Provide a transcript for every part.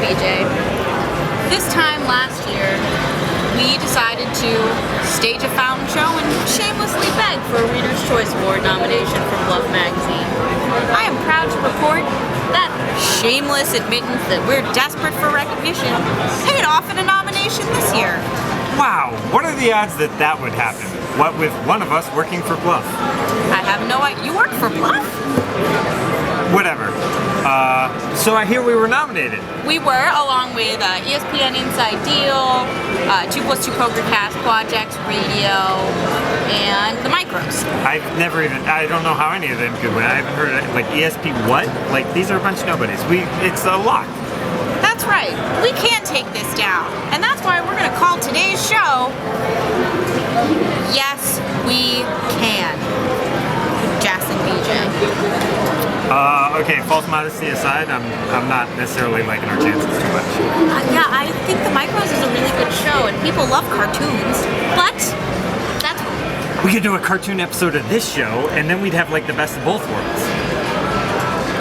BJ. This time last year, we decided to stage a fountain show and shamelessly beg for a Reader's Choice Award nomination from Bluff magazine. I am proud to report that shameless admittance that we're desperate for recognition paid off in a nomination this year. Wow, what are the odds that that would happen? What with one of us working for Bluff? I have no idea. You work for Bluff? Whatever. So I hear we were nominated. We were, along with ESPN Inside Deal, 2+2 PokerCast, Quadjects Radio, and the Micros. I don't know how any of them could win. I haven't heard of it. Like ESP what? Like these are a bunch of nobodies. It's a lock. That's right. We can't take this down. And that's why we're going to call today's show, Yes, We Can. Jess and BJ. Okay, false modesty aside, I'm not necessarily liking our chances too much. Yeah, I think the Micros is a really good show, and people love cartoons, but that's... We could do a cartoon episode of this show, and then we'd have like the best of both worlds.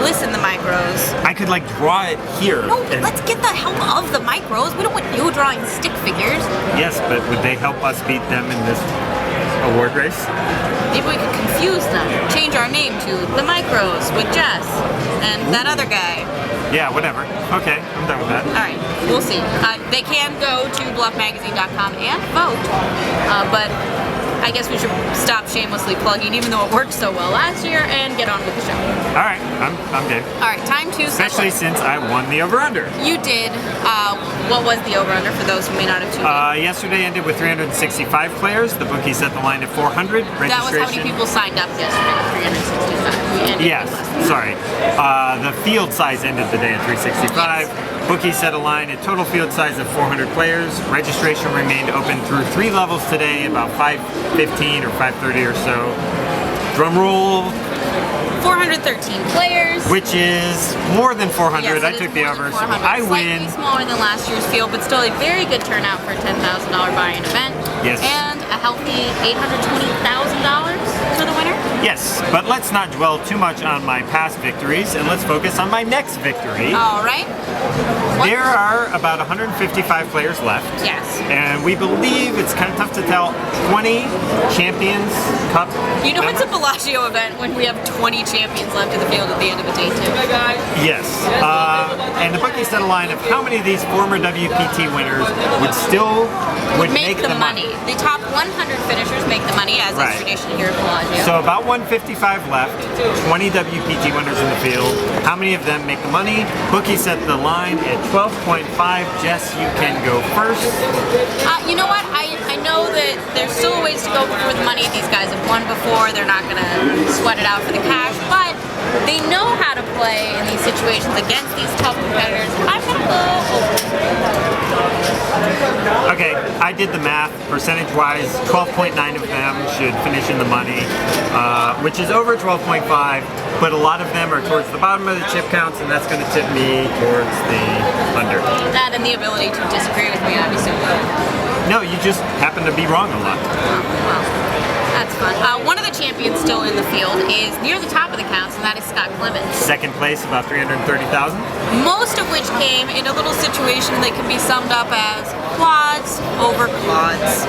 Listen, the Micros. I could like draw it here. No, but let's get the help of the Micros. We don't want you drawing stick figures. Yes, but would they help us beat them in this award race? Maybe we could confuse them. Change our name to the Micros with Jess and that other guy. Yeah, whatever. Okay, I'm done with that. All right, we'll see. They can go to bluffmagazine.com and vote, but I guess we should stop shamelessly plugging, even though it worked so well last year, and get on with the show. All right, I'm game. All right, time to... Especially since I won the over-under. You did. What was the over-under for those who may not have tuned in? Yesterday ended with 365 players. The bookie set the line at 400. That was how many people signed up yesterday, 365. Yes, sorry. The field size ended the day at 365. Yes. Bookie set a line at total field size of 400 players. Registration remained open through 3 levels today, about 5:15 or 5:30 or so. Drum roll. 413 players. Which is more than 400. Yes, I took the over, so I win. Slightly smaller than last year's field, but still a very good turnout for a $10,000 buy-in event. Yes. And a healthy $820,000 for the winner. Yes, but let's not dwell too much on my past victories, and let's focus on my next victory. All right. There are about 155 players left. Yes. And we believe, it's kind of tough to tell, 20 Champions Cup. You know it's a Bellagio event when we have 20 champions left in the field at the end of a day, too. Yes. And the bookie set a line of how many of these former WPT winners would make the money. The top 100 finishers make the money, as is tradition here at Bellagio. So about 155 left, 20 WPT winners in the field. How many of them make the money? Bookie set the line at 12.5. Jess, you can go first. You know what? I know that there's still a ways to go before the money. These guys have won before. They're not going to sweat it out for the cash, but they know how to play in these situations against these tough competitors. I'm going to go over. Okay, I did the math. Percentage-wise, 12.9 of them should finish in the money, which is over 12.5, but a lot of them are towards the bottom of the chip counts, and that's going to tip me towards the under. That and the ability to disagree with me, obviously. No, you just happen to be wrong a lot. Well, that's fun. One of the champions still in the field is near the top of the counts, and that is Scott Clemens. Second place, about 330,000. Most of which came in a little situation that can be summed up as quads over quads.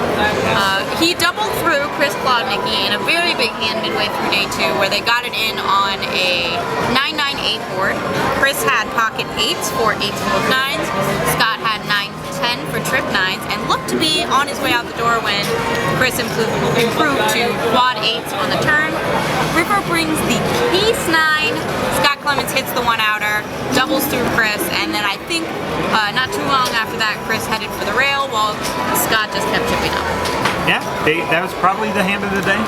He doubled through Chris Klodnicki in a very big hand midway through day 2, where they got it in on a 9-9-8 board. Chris had pocket 8s for 8s full of 9s. Scott had 9-10 for trip 9s, and looked to be on his way out the door when Chris improved to quad 8s on the turn. River brings the ace 9. Scott Clemens hits the 1-outer, doubles through Chris, and then I think not too long after that, Chris headed for the rail while Scott just kept chipping up. Yeah, that was probably the hand of the day,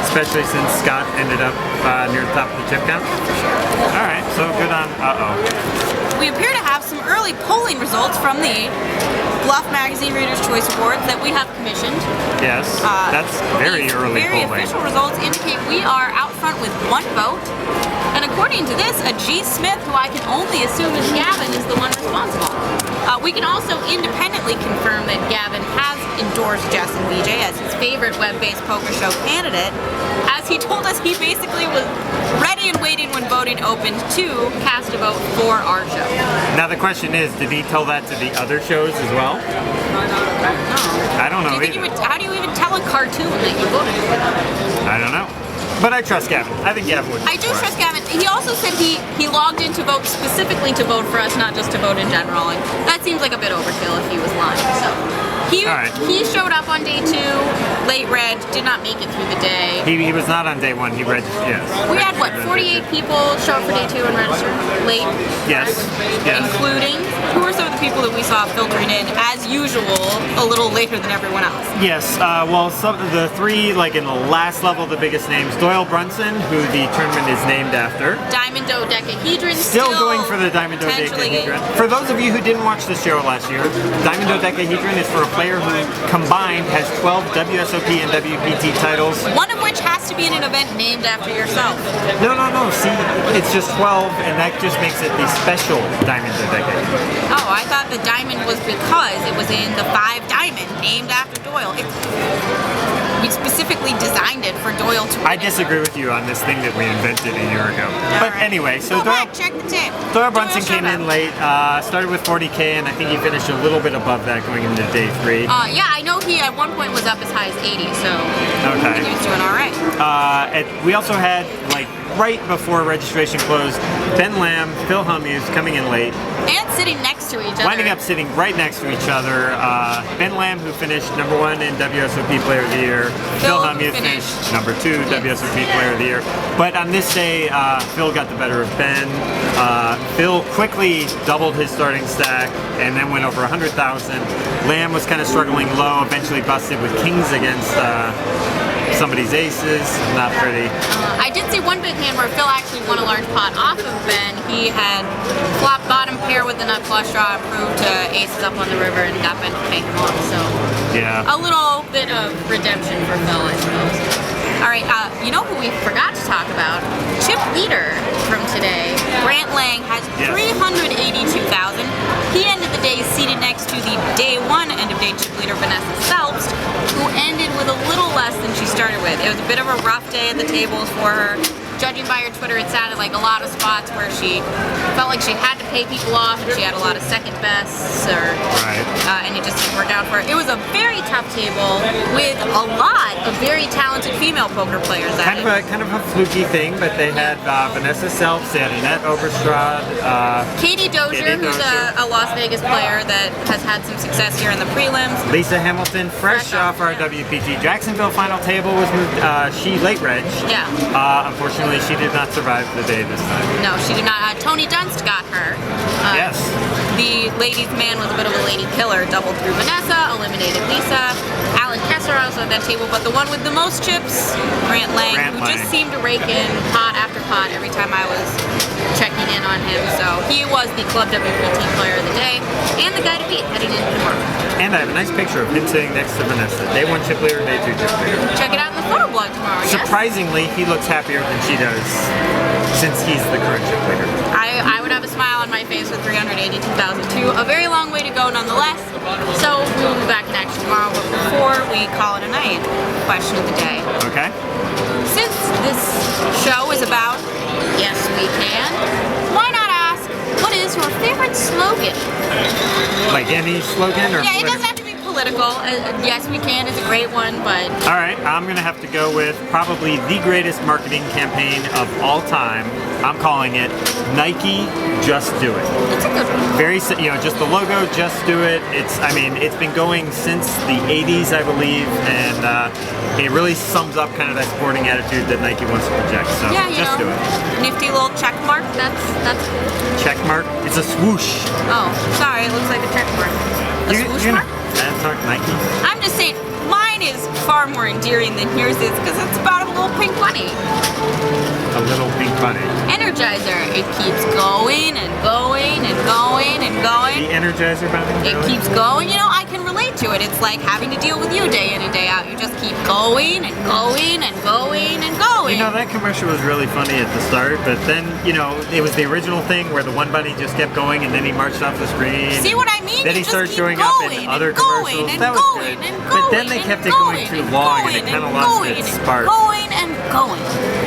especially since Scott ended up near the top of the chip count. All right, so good on We appear to have some early polling results from the Bluff Magazine Reader's Choice Awards that we have commissioned. Yes, that's very early polling. Very polling. official results indicate we are out front with 1 vote. And according to this, a G. Smith, who I can only assume is Gavin, is the one responsible. We can also independently confirm that Gavin has, in endorsed Jess and BJ as his favorite web-based poker show candidate, as he told us he basically was ready and waiting when voting opened to cast a vote for our show. Now the question is, did he tell that to the other shows as well? I don't know. How do you even tell a cartoon that you voted for them? I don't know. But I trust Gavin. I think Gavin would. I do trust Gavin. He also said he logged in to vote specifically to vote for us, not just to vote in general. And that seems like a bit overkill if he was lying. So he showed up on day 2, late reg, did not make it through the day. He was not on day 1. He registered. Yes. We had what, 48 people show up for day 2 and register late? Yes. Yes. Including, who are some of the people that we saw filtering in as usual a little later than everyone else? Yes. Well, some of the 3 like in the last level, the biggest names: Doyle, Brunson, who the tournament is named after. Diamond Dodecahedron. Still going for the Diamond Dodecahedron. For those of you who didn't watch the show last year, Diamond Dodecahedron is for a player who combined has 12 WSOP and WPT titles. One of which has to be in an event named after yourself. No. See, it's just 12, and that just makes it the special Diamond Dodecahedron. Oh, I thought the diamond was because it was in the 5 diamond named after Doyle. We specifically designed it for Doyle to win. I disagree with you on this thing that we invented a year ago. But anyway, so Go back, check the tape. Doyle Brunson came in late, started with 40K, and I think he finished a little bit above that going into day 3. Yeah, I know he at one point was up as high as 80, so okay. He was doing all right. We also had, like, right before registration closed, Ben Lamb, Phil Hellmuth coming in late. And sitting next to each other. Winding up sitting right next to each other. Ben Lamb, who finished number 1 in WSOP Player of the Year. Phil Hellmuth finished number 2 WSOP Player of the Year. But on this day, Phil got the better of Ben. Phil quickly doubled his starting stack and then went over 100,000. Lamb was kind of struggling low, eventually busted with kings against somebody's aces. Not pretty. I did see one big hand where Phil actually won a large pot off of Ben. He had flopped bottom pair with the nut flush draw, improved to aces up on the river, and got Ben to pay him off. So yeah, a little bit of redemption for Phil, I suppose. All right, you know who we forgot to talk about? Chip leader from today, Grant Lang, has 382,000. He ended the day seated next to the day 1 end of day chip leader, Vanessa Selbst, who ended with a little less than she started with. It was a bit of a rough day at the tables for her. Judging by her Twitter, it sounded like a lot of spots where she felt like she had to pay people off, and she had a lot of second bests, and it just didn't work out for her. It was a very tough table with a lot of very talented female poker players. Kind of a fluky thing, but they had Vanessa Selbst, they had Annette Oberstrad, Katie Dozier, who's a Las Vegas player that has had some success here in the prelims. Lisa Hamilton, fresh off our WPT Jacksonville final table, was moved. She late reg. Yeah. Unfortunately, she did not survive the day this time. No, she did not. Tony Dunst got her. Yes. The ladies' man was a bit of a lady killer. Doubled through Vanessa, eliminated Lisa. Alan Kessler also at that table, but the one with the most chips, Grant Lang, who just seemed to rake in pot after pot every time I was checking in on him. So he was the Club WPT player of the day and the guy to beat heading into tomorrow. And I have a nice picture of him sitting next to Vanessa. Day 1 chip leader, day 2 chip leader. Check it out in the photo blog tomorrow. Surprisingly, he looks happier than she does since he's the current chip leader. I would have a smile on my face with 382,000 too. A very long way to go nonetheless. So we will be back in action tomorrow, but before we call it a night, question of the day. Okay. Since this show is about Yes We Can, why not ask, what is your favorite slogan? Like any slogan? Or yeah, it doesn't have to be political. Yes We Can is a great one, but... Alright, I'm going to have to go with probably the greatest marketing campaign of all time. I'm calling it Nike Just Do It. It's a good one. Very, just the logo, Just Do It. It's been going since the 80s, I believe, and it really sums up kind of that sporting attitude that Nike wants to project. So yeah, just do it. Nifty little check mark. That's check mark. It's a swoosh. Oh, sorry. It looks like a check mark. A swoosh mark? That's our Nike. I'm just saying, mine is far more endearing than yours is because it's about a little pink bunny. A little pink bunny. Energizer. It keeps going and going and going and going. The Energizer bunny? It keeps going. You know, I can relate get to it. It's like having to deal with you day in and day out. You just keep going and going and going and going. You know, that commercial was really funny at the start, but then, you know, it was the original thing where the one bunny just kept going and then he marched off the screen. See what I mean? Then he started showing up in other commercials. That was good. But then they kept it going too long and it kind of lost its spark. Going and going.